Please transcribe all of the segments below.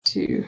2.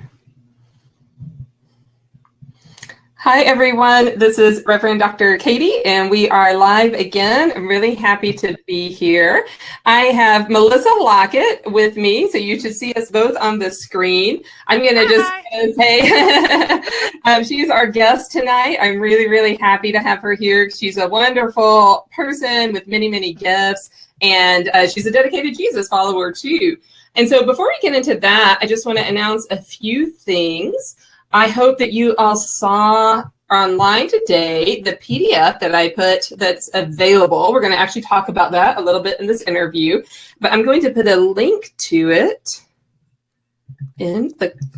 Hi, everyone. This is Reverend Dr. Katy, and we are live again. I'm really happy to be here. I have Melissa Lockett with me, so you should see us both on the screen. I'm going to just say she's our guest tonight. I'm really, really happy to have her here. She's a wonderful person with many, many gifts, and she's a dedicated Jesus follower, too. And so before we get into that, I just want to announce a few things. I hope that you all saw online today the PDF that I put that's available. We're going to actually talk about that a little bit in this interview, but I'm going to put a link to it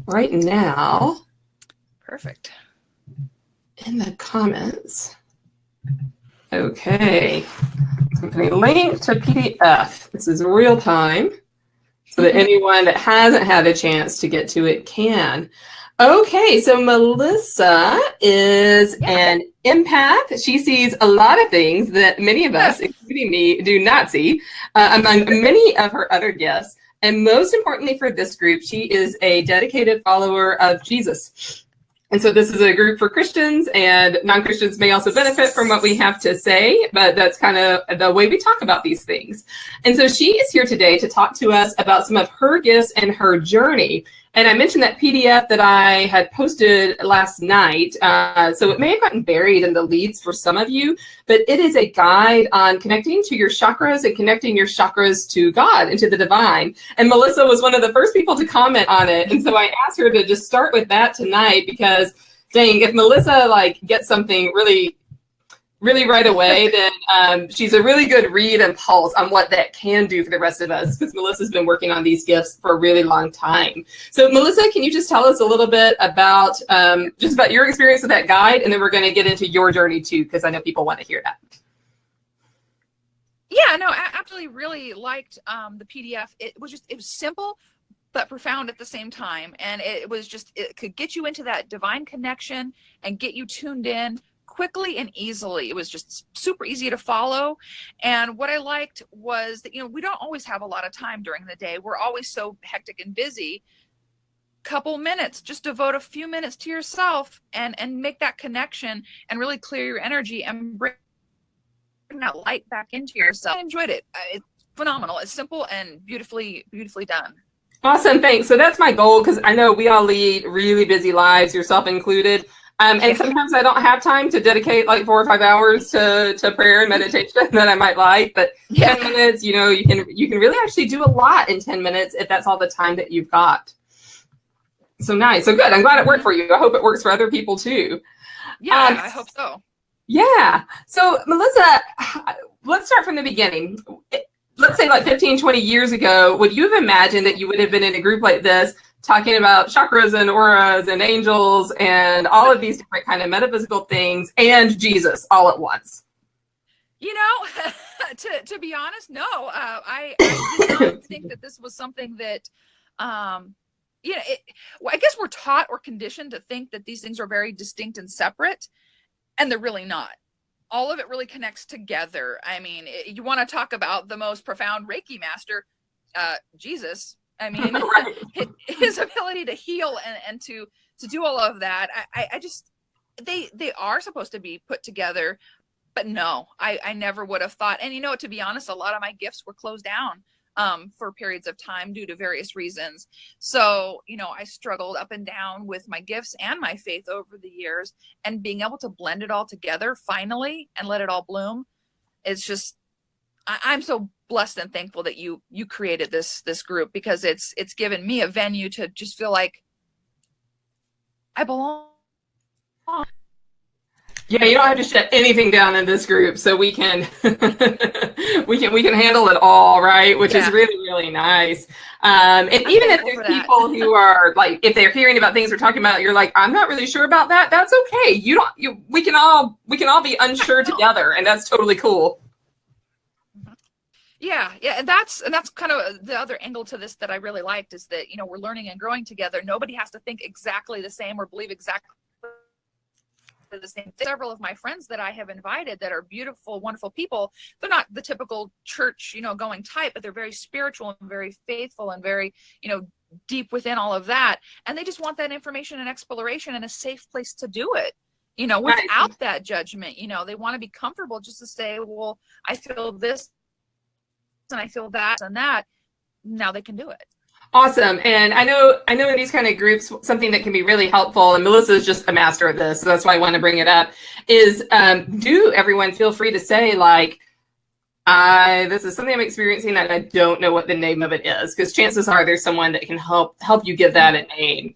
right now. Perfect. In the comments. Okay. So I'm putting a link to PDF. This is real time so that anyone that hasn't had a chance to get to it can. Okay, so Melissa is an empath. She sees a lot of things that many of us, including me, do not see, among many of her other guests. And most importantly for this group, she is a dedicated follower of Jesus. And so this is a group for Christians, and non-Christians may also benefit from what we have to say, but that's kind of the way we talk about these things. And so she is here today to talk to us about some of her gifts and her journey. And I mentioned that PDF that I had posted last night, so it may have gotten buried in the leads for some of you, but it is a guide on connecting to your chakras and connecting your chakras to God and to the divine. And Melissa was one of the first people to comment on it. And so I asked her to just start with that tonight because, dang, if Melissa gets something really right away, then she's a really good read and pulse on what that can do for the rest of us, because Melissa's been working on these gifts for a really long time. So Melissa, can you just tell us a little bit about just about your experience with that guide, and then we're going to get into your journey too, because I know people want to hear that. Yeah, no, I absolutely really liked the PDF. It was simple but profound at the same time, and it could get you into that divine connection and get you tuned in quickly and easily. It was just super easy to follow. And what I liked was that, we don't always have a lot of time during the day. We're always so hectic and busy. Couple minutes, just devote a few minutes to yourself and make that connection and really clear your energy and bring that light back into yourself. I enjoyed it. It's phenomenal. It's simple and beautifully done. Awesome, thanks. So that's my goal, because I know we all lead really busy lives, yourself included. And sometimes I don't have time to dedicate 4 or 5 hours to prayer and meditation that I might like. But 10 minutes, you can really actually do a lot in 10 minutes if that's all the time that you've got. So nice. So good. I'm glad it worked for you. I hope it works for other people too. Yeah, I hope so. Yeah. So Melissa, let's start from the beginning. Let's say 15, 20 years ago, would you have imagined that you would have been in a group like this talking about chakras and auras and angels and all of these different kind of metaphysical things and Jesus all at once? To be honest, no. I did not think that this was something that, I guess we're taught or conditioned to think that these things are very distinct and separate, and they're really not. All of it really connects together. I mean, you want to talk about the most profound Reiki master, Jesus. I mean, his ability to heal and to do all of that. They are supposed to be put together, but no, I never would have thought. And to be honest, a lot of my gifts were closed down for periods of time due to various reasons. So, I struggled up and down with my gifts and my faith over the years, and being able to blend it all together finally and let it all bloom. It's just, I'm so blessed and thankful that you created this group, because it's given me a venue to just feel like I belong. Yeah, you don't have to shut anything down in this group, so we can we can handle it all, right? Which is really, really nice. And even if there's people who are if they're hearing about things we're talking about, you're like, I'm not really sure about that. That's okay. We can all be unsure together, and that's totally cool. Yeah, and that's kind of the other angle to this that I really liked, is that we're learning and growing together. Nobody has to think exactly the same or believe exactly the same thing. Several of my friends that I have invited that are beautiful, wonderful people, they're not the typical church, going type, but they're very spiritual and very faithful and very, deep within all of that, and they just want that information and exploration and a safe place to do it, Right. without that judgment. They want to be comfortable just to say, well, I feel this and I feel that and that. Now they can do it. Awesome. And I know in these kind of groups, something that can be really helpful, and Melissa is just a master at this, so that's why I want to bring it up, is do everyone feel free to say, like, this is something I'm experiencing that I don't know what the name of it is, because chances are there's someone that can help you give that a name.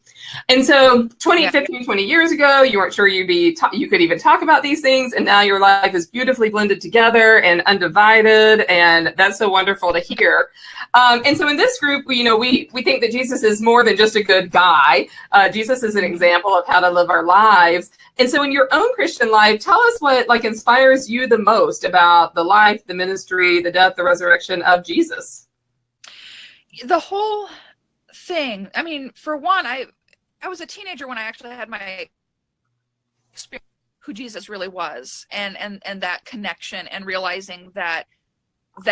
And so 20 years ago, you weren't sure you could even talk about these things, and now your life is beautifully blended together and undivided, and that's so wonderful to hear. And so in this group, we think that Jesus is more than just a good guy. Jesus is an example of how to live our lives. And so in your own Christian life, tell us what inspires you the most about the life, the ministry, the death, the resurrection of Jesus. The whole thing. I mean, for one, I was a teenager when I actually had my experience who Jesus really was, and that connection, and realizing that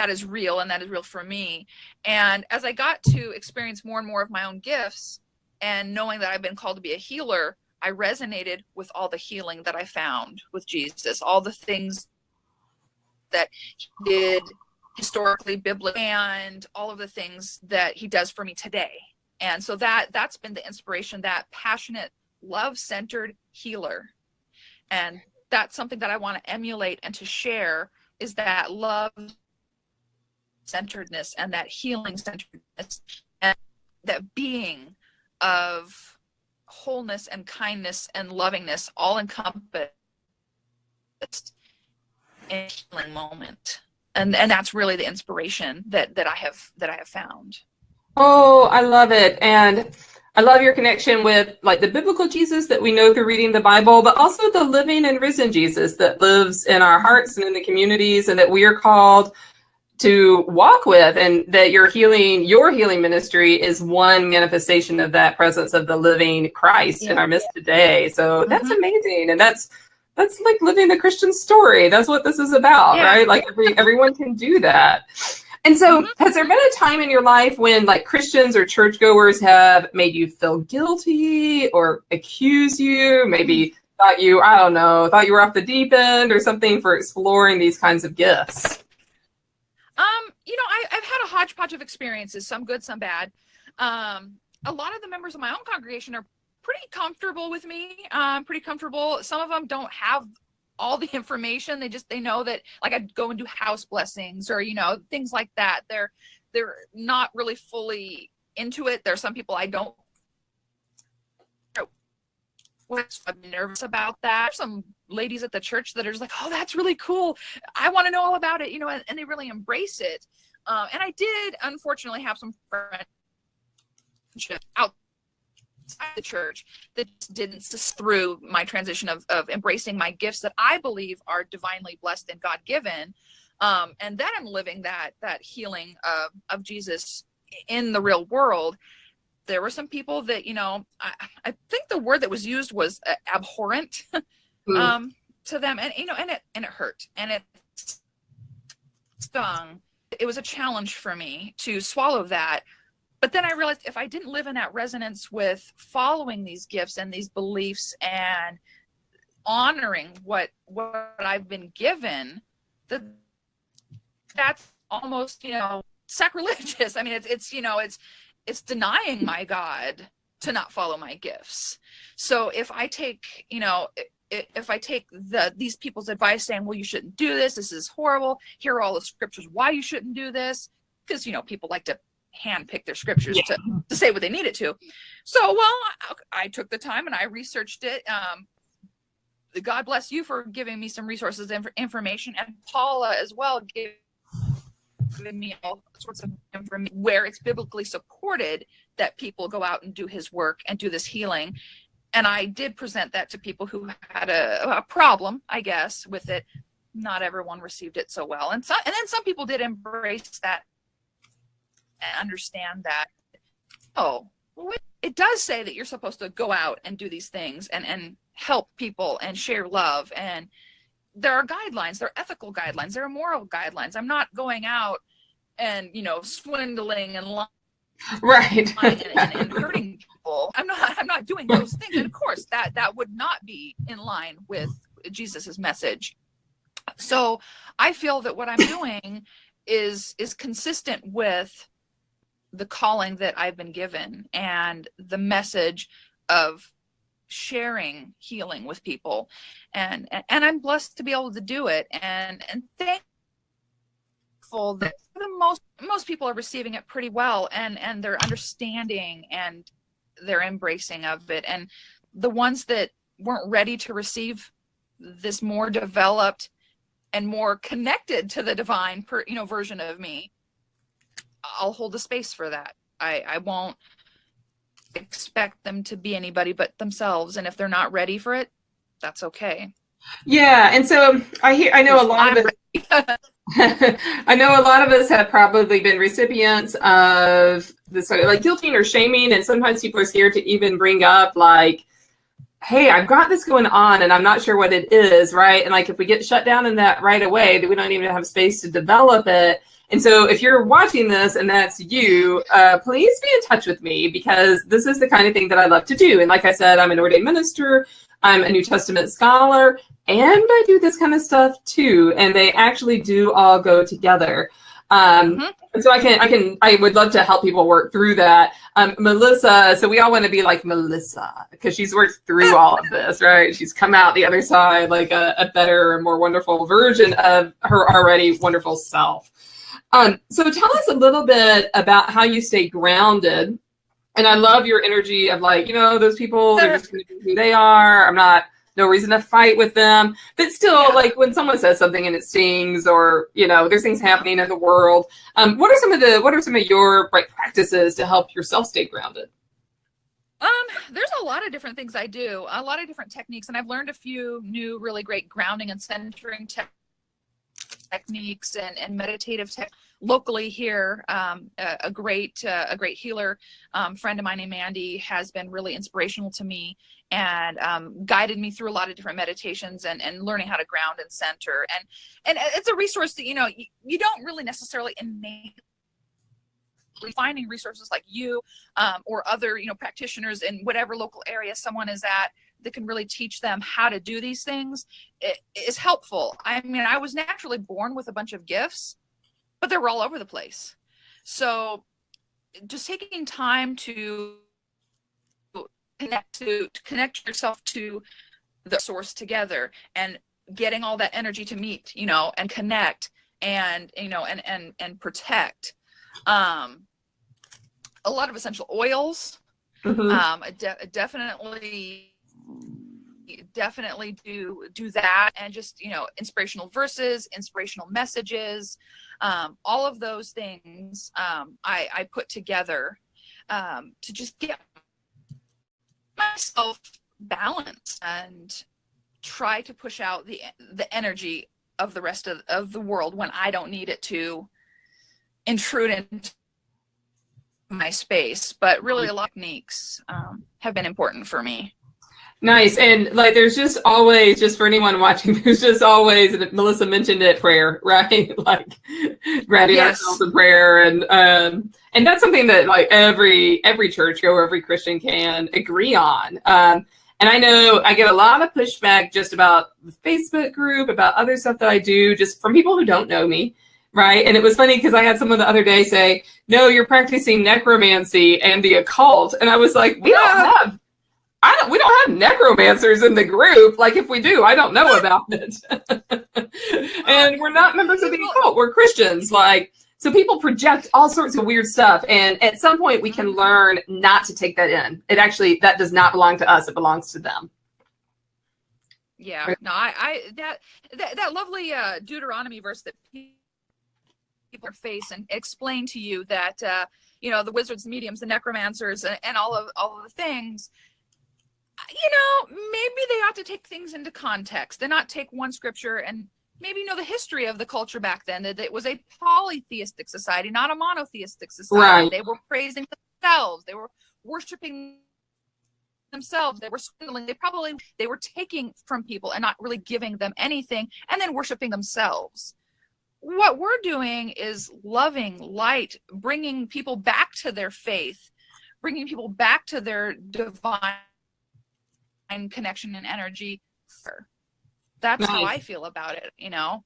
is real, and that is real for me. And as I got to experience more and more of my own gifts, and knowing that I've been called to be a healer, I resonated with all the healing that I found with Jesus, all the things that he did historically, biblically, and all of the things that he does for me today. And so that's been the inspiration, that passionate, love-centered healer. And that's something that I want to emulate and to share, is that love-centeredness and that healing-centeredness and that being of wholeness and kindness and lovingness, all encompassed in a healing moment. And that's really the inspiration that I have found. Oh, I love it. And I love your connection with the biblical Jesus that we know through reading the Bible, but also the living and risen Jesus that lives in our hearts and in the communities, and that we are called to walk with, and that your healing ministry is one manifestation of that presence of the living Christ in our midst today. So that's amazing. And that's like living the Christian story. That's what this is about, right? Like everyone can do that. And so has there been a time in your life when Christians or churchgoers have made you feel guilty or accuse you, maybe thought you were off the deep end or something, for exploring these kinds of gifts? I've had a hodgepodge of experiences, some good, some bad. A lot of the members of my own congregation are pretty comfortable with me, pretty comfortable. Some of them don't have all the information. They know that, I go and do house blessings or, things like that. They're not really fully into it. There's some people I don't. I'm nervous about that. Some ladies at the church that are just like, oh, that's really cool, I want to know all about it, and they really embrace it. And I did, unfortunately, have some friendship outside the church that didn't assist through my transition of embracing my gifts that I believe are divinely blessed and God-given. And then I'm living that healing of Jesus in the real world. There were some people that, I think the word that was used was abhorrent to them. And, and it hurt, and it stung. It was a challenge for me to swallow that. But then I realized if I didn't live in that resonance with following these gifts and these beliefs and honoring what I've been given, that's almost, sacrilegious. I mean, it's denying my God to not follow my gifts. So if I take, these people's advice saying, well, you shouldn't do this, this is horrible, here are all the scriptures why you shouldn't do this, because, people like to handpick their scriptures to say what they needed to. So, I took the time and I researched it. God bless you for giving me some resources and information, and Paula as well giving me all sorts of information where it's biblically supported that people go out and do his work and do this healing. And I did present that to people who had a problem, I guess, with it. Not everyone received it so well. And then some people did embrace that and understand that, it does say that you're supposed to go out and do these things and help people and share love. And there are guidelines, there are ethical guidelines, there are moral guidelines. I'm not going out and, swindling and Right. and hurting people. I'm not doing those things. And of course that would not be in line with Jesus's message. So I feel that what I'm doing is consistent with the calling that I've been given and the message of sharing healing with people. And I'm blessed to be able to do it, and thankful that the most people are receiving it pretty well, and they're understanding and they're embracing of it. And the ones that weren't ready to receive this more developed and more connected to the divine version of me, I'll hold the space for that. I won't expect them to be anybody but themselves, and if they're not ready for it, that's okay. Yeah, and so I know a lot of it. I know a lot of us have probably been recipients of this sort of like guilting or shaming, and sometimes people are scared to even bring up like, hey, I've got this going on and I'm not sure what it is, right? And like if we get shut down in that right away, then we don't even have space to develop it. And so if you're watching this and that's you, please be in touch with me, because this is the kind of thing that I love to do. And like I said, I'm an ordained minister, I'm a New Testament scholar, and I do this kind of stuff too. And they actually do all go together. So I would love to help people work through that. Melissa, so we all want to be like Melissa because she's worked through all of this, right? She's come out the other side like a better, more wonderful version of her already wonderful self. So tell us a little bit about how you stay grounded. And I love your energy of like, those people, they're just going to be who they are. No reason to fight with them. But still, like when someone says something and it stings, or, there's things happening in the world. What are some of your practices to help yourself stay grounded? There's a lot of different things I do, a lot of different techniques, and I've learned a few new really great grounding and centering techniques and meditative locally here. A great healer friend of mine named Mandy has been really inspirational to me and guided me through a lot of different meditations and learning how to ground and center. And it's a resource that, you don't really necessarily innately finding resources like you or other, practitioners in whatever local area someone is at that can really teach them how to do these things. It is helpful. I mean, I was naturally born with a bunch of gifts, but they were all over the place. So just taking time to connect yourself to the source together and getting all that energy to meet, and connect and, and protect. A lot of essential oils, definitely do that. And just, inspirational verses, inspirational messages, all of those things I put together to just get myself balanced and try to push out the energy of the rest of the world when I don't need it to intrude into my space. But really a lot of techniques have been important for me. Nice. And like, there's just always, just for anyone watching, there's just always, and Melissa mentioned it, prayer, right? Like grounding ourselves in prayer. And that's something that like every churchgoer, every Christian can agree on. And I know I get a lot of pushback just about the Facebook group, about other stuff that I do, just from people who don't know me. Right. And it was funny because I had someone the other day say, no, you're practicing necromancy and the occult. And I was like, we don't have necromancers in the group. Like if we do, I don't know about it. And we're not members of the occult. We're Christians. Like, so people project all sorts of weird stuff. And at some point we can learn not to take that in. That does not belong to us. It belongs to them. Yeah. No, that lovely Deuteronomy verse that people face and explain to you that, the wizards, the mediums, the necromancers, and all of the things, maybe they ought to take things into context and not take one scripture and maybe know the history of the culture back then, that it was a polytheistic society, not a monotheistic society. Right. They were praising themselves. They were worshiping themselves. They were swindling. They were taking from people and not really giving them anything, and then worshiping themselves. what we're doing is loving, light, bringing people back to their faith, bringing people back to their divine connection and energy. That's how I feel about it, you know?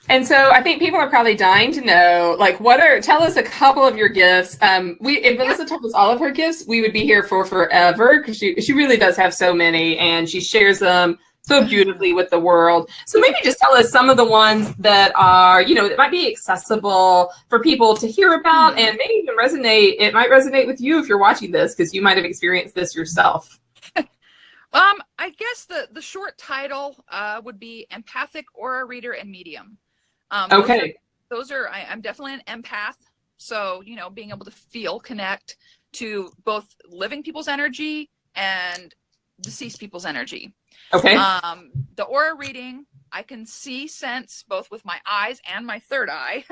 And so I think people are probably dying to know, like, tell us a couple of your gifts. If Melissa told us all of her gifts, we would be here for forever, because she really does have so many, and she shares them so beautifully with the world. So maybe just tell us some of the ones that are, you know, that might be accessible for people to hear about, and maybe even resonate. It might resonate with you if you're watching this, because you might have experienced this yourself. I guess the short title would be empathic, aura reader, and medium. Okay. I'm definitely an empath. So, you know, being able to feel, connect to both living people's energy and deceased people's energy. Okay. The aura reading, I can see, sense, both with my eyes and my third eye,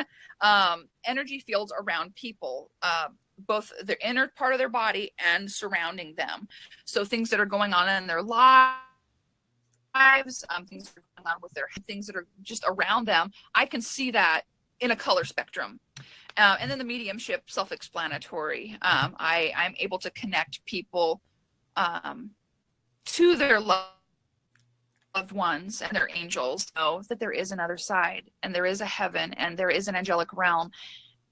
energy fields around people, both the inner part of their body and surrounding them. So things that are going on in their lives, things that are going on with their things that are just around them, I can see that in a color spectrum. And then the mediumship, self-explanatory. I'm able to connect people to their loved ones and their angels, know that there is another side, and there is a heaven, and there is an angelic realm,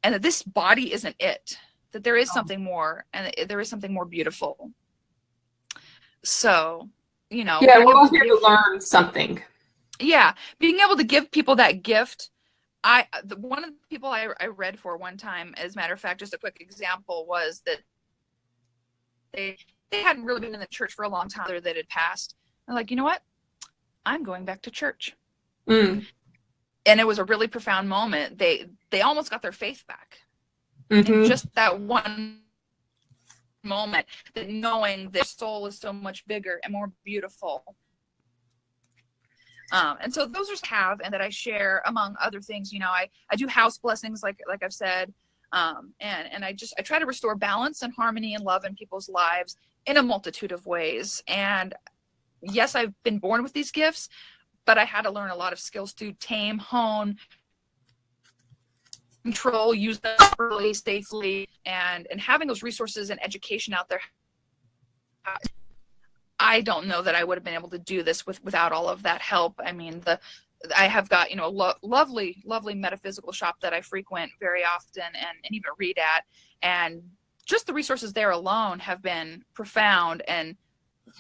and that this body isn't it, that there is something more, and there is something more beautiful. So, you know, yeah, we're all here to learn something. Yeah, being able to give people that gift. One of the people I read for one time, as a matter of fact, just a quick example, was that they hadn't really been in the church for a long time, that had passed. They're like, you know what? I'm going back to church. And it was a really profound moment. They almost got their faith back. And just that one moment, that knowing their soul is so much bigger and more beautiful. And so those are and that I share, among other things. You know, I do house blessings, like I've said, and I try to restore balance and harmony and love in people's lives in a multitude of ways. And yes, I've been born with these gifts, but I had to learn a lot of skills to tame, hone, control, use them properly, safely, and having those resources and education out there. I don't know that I would have been able to do this without all of that help. I mean, I have got, you know, a lovely metaphysical shop that I frequent very often and even read at, and just the resources there alone have been profound. And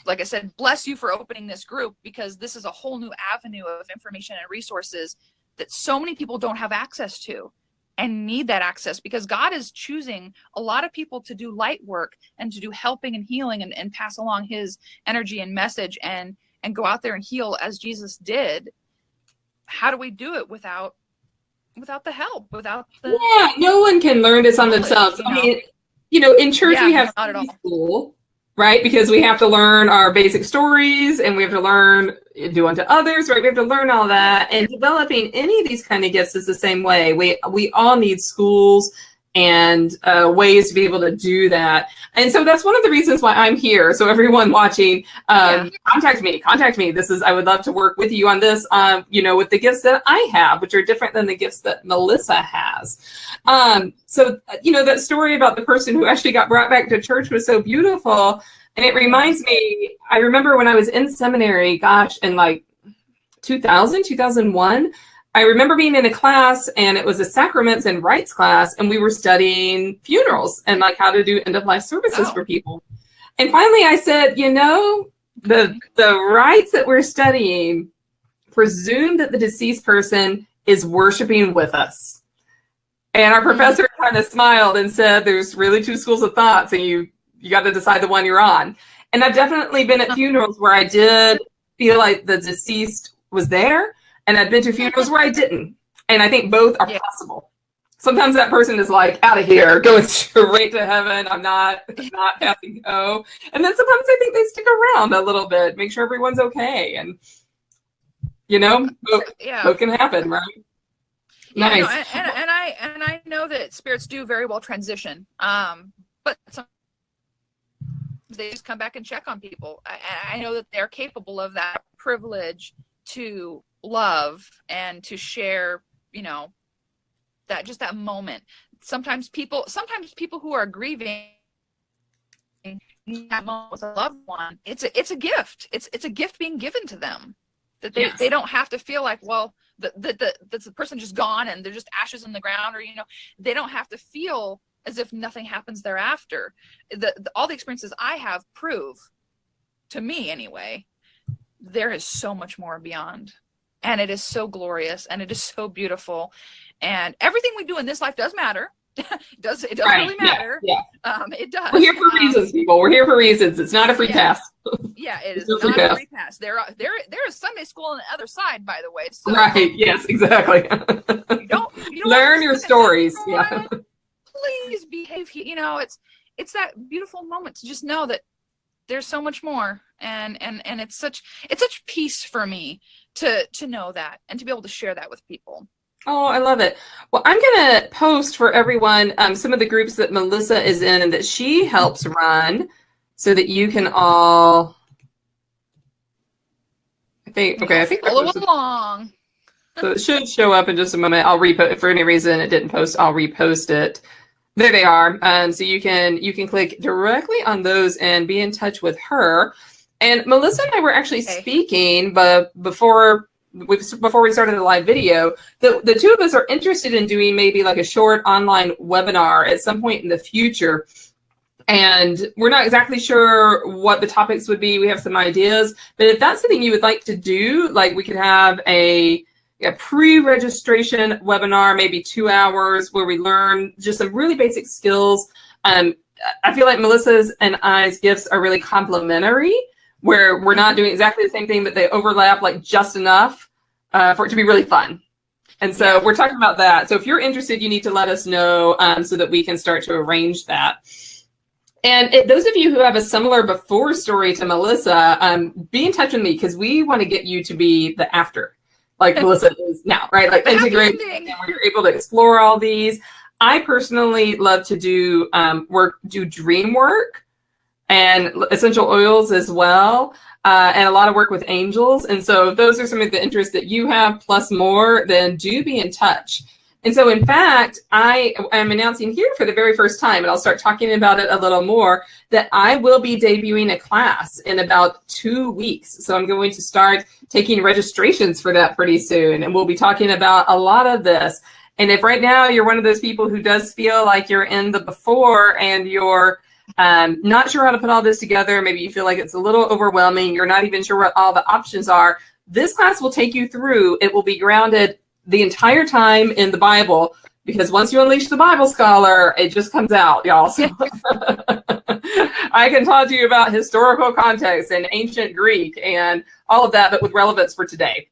like I said, bless you for opening this group, because this is a whole new avenue of information and resources that so many people don't have access to and need that access, because God is choosing a lot of people to do light work and to do helping and healing and pass along his energy and message and go out there and heal as Jesus did. How do we do it without the help, yeah, no one can learn this on themselves. You know? I mean, you know, in church we have school, right? Because we have to learn our basic stories, and we have to learn do unto others, right? We have to learn all that. And developing any of these kind of gifts is the same way. We all need schools and ways to be able to do that. And so that's one of the reasons why I'm here. So everyone watching, contact me. I would love to work with you on this, you know, with the gifts that I have, which are different than the gifts that Melissa has. So, you know, that story about the person who actually got brought back to church was so beautiful. And it reminds me, I remember when I was in seminary, gosh, in like 2001, I remember being in a class, and it was a sacraments and rites class, and we were studying funerals and like how to do end-of-life services for people. And finally I said, you know, the rites that we're studying presume that the deceased person is worshiping with us. And our professor kind of smiled and said, there's really two schools of thought, so you got to decide the one you're on. And I've definitely been at funerals where I did feel like the deceased was there, and I've been to funerals where I didn't. And I think both are possible. Sometimes that person is like, out of here, going straight to heaven. I'm not passing go. And then sometimes I think they stick around a little bit, make sure everyone's okay. And, you know, both can happen, right? Yeah, nice. No, and I know that spirits do very well transition. But sometimes they just come back and check on people. I know that they're capable of that privilege to love and to share, you know, that moment. Sometimes people who are grieving that moment with a loved one, it's a gift. It's a gift being given to them, that they don't have to feel like, well, the person just gone and they're just ashes in the ground, or they don't have to feel as if nothing happens thereafter. All the experiences I have prove, to me anyway, there is so much more beyond, and it is so glorious, and it is so beautiful, and everything we do in this life does matter. It does really matter. Yeah. It does. We're here for reasons, people. We're here for reasons. It's not a free pass. Yeah, it is not a free pass. There is Sunday school on the other side, by the way. So, right. Yes, exactly. you don't learn your stories. Yeah. Please behave. It's that beautiful moment to just know that there's so much more, and it's such peace for me to know that, and to be able to share that with people. Oh, I love it. Well, I'm going to post for everyone some of the groups that Melissa is in and that she helps run, so that you can all, I think follow along. So it should show up in just a moment. I'll repost, if for any reason it didn't post, I'll repost it. There they are. So you can click directly on those and be in touch with her. And Melissa and I were actually speaking, but before we started the live video, the two of us are interested in doing maybe like a short online webinar at some point in the future. And we're not exactly sure what the topics would be. We have some ideas, but if that's something you would like to do, like we could have a pre-registration webinar, maybe 2 hours, where we learn just some really basic skills. I feel like Melissa's and I's gifts are really complementary, where we're not doing exactly the same thing, but they overlap like just enough for it to be really fun. And so we're talking about that. So if you're interested, you need to let us know so that we can start to arrange that. And those of you who have a similar before story to Melissa, be in touch with me, because we want to get you to be the after, like Melissa is now, right? Like integrate, where you're able to explore all these. I personally love to do dream work and essential oils as well, and a lot of work with angels. And so if those are some of the interests that you have, plus more, then do be in touch. And so, in fact, I am announcing here for the very first time, and I'll start talking about it a little more, that I will be debuting a class in about 2 weeks. So I'm going to start taking registrations for that pretty soon, and we'll be talking about a lot of this. And if right now you're one of those people who does feel like you're in the before and you're not sure how to put all this together, maybe you feel like it's a little overwhelming, you're not even sure what all the options are, this class will take you through. It will be grounded the entire time in the Bible, because once you unleash the Bible scholar, it just comes out, y'all. So I can talk to you about historical context and ancient Greek and all of that, but with relevance for today.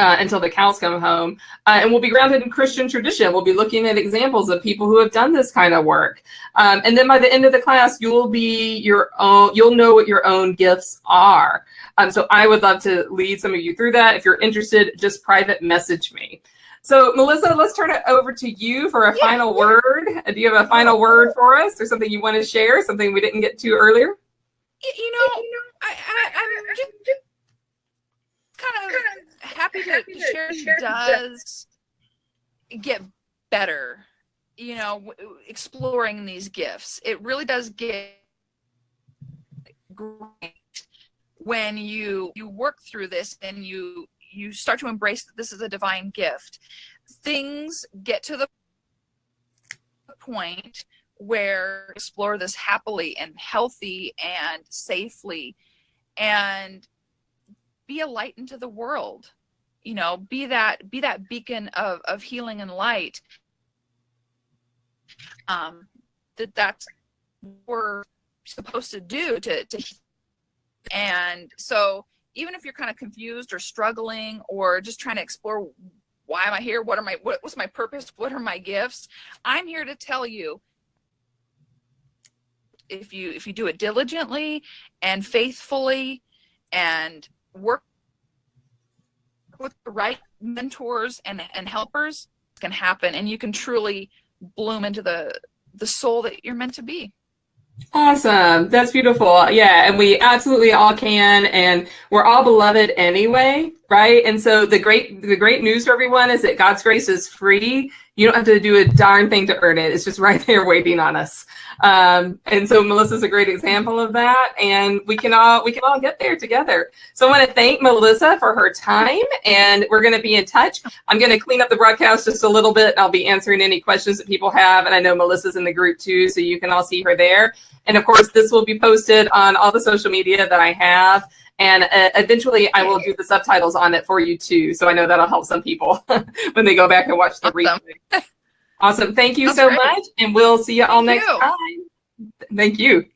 Until the cows come home. And we'll be grounded in Christian tradition. We'll be looking at examples of people who have done this kind of work. And then by the end of the class, you'll know what your own gifts are. So I would love to lead some of you through that. If you're interested, just private message me. So Melissa, let's turn it over to you for a final word. Do you have a final word for us, or something you want to share, something we didn't get to earlier? I'm just kind of happy to share it does get better, exploring these gifts. It really does get great when you work through this and you start to embrace that this is a divine gift. Things get to the point where explore this happily and healthy and safely, and be a light into the world, be that beacon of healing and light. That's what we're supposed to do to and so even if you're kind of confused or struggling or just trying to explore, why am I here? What's my purpose? What are my gifts? I'm here to tell you, if you do it diligently and faithfully and work with the right mentors and helpers, it can happen, and you can truly bloom into the soul that you're meant to be. Awesome. That's beautiful. Yeah, and we absolutely all can, and we're all beloved anyway. right? And so the great news for everyone is that God's grace is free. You don't have to do a darn thing to earn it. It's just right there waiting on us. And so Melissa's a great example of that, and we can all get there together. So I want to thank Melissa for her time, and we're going to be in touch. I'm going to clean up the broadcast just a little bit. I'll be answering any questions that people have, and I know Melissa's in the group too, so you can all see her there. And of course, this will be posted on all the social media that I have. And eventually I will do the subtitles on it for you too. So I know that'll help some people when they go back and watch the replay. Awesome. Thank you so much. And we'll see you all next time. Thank you.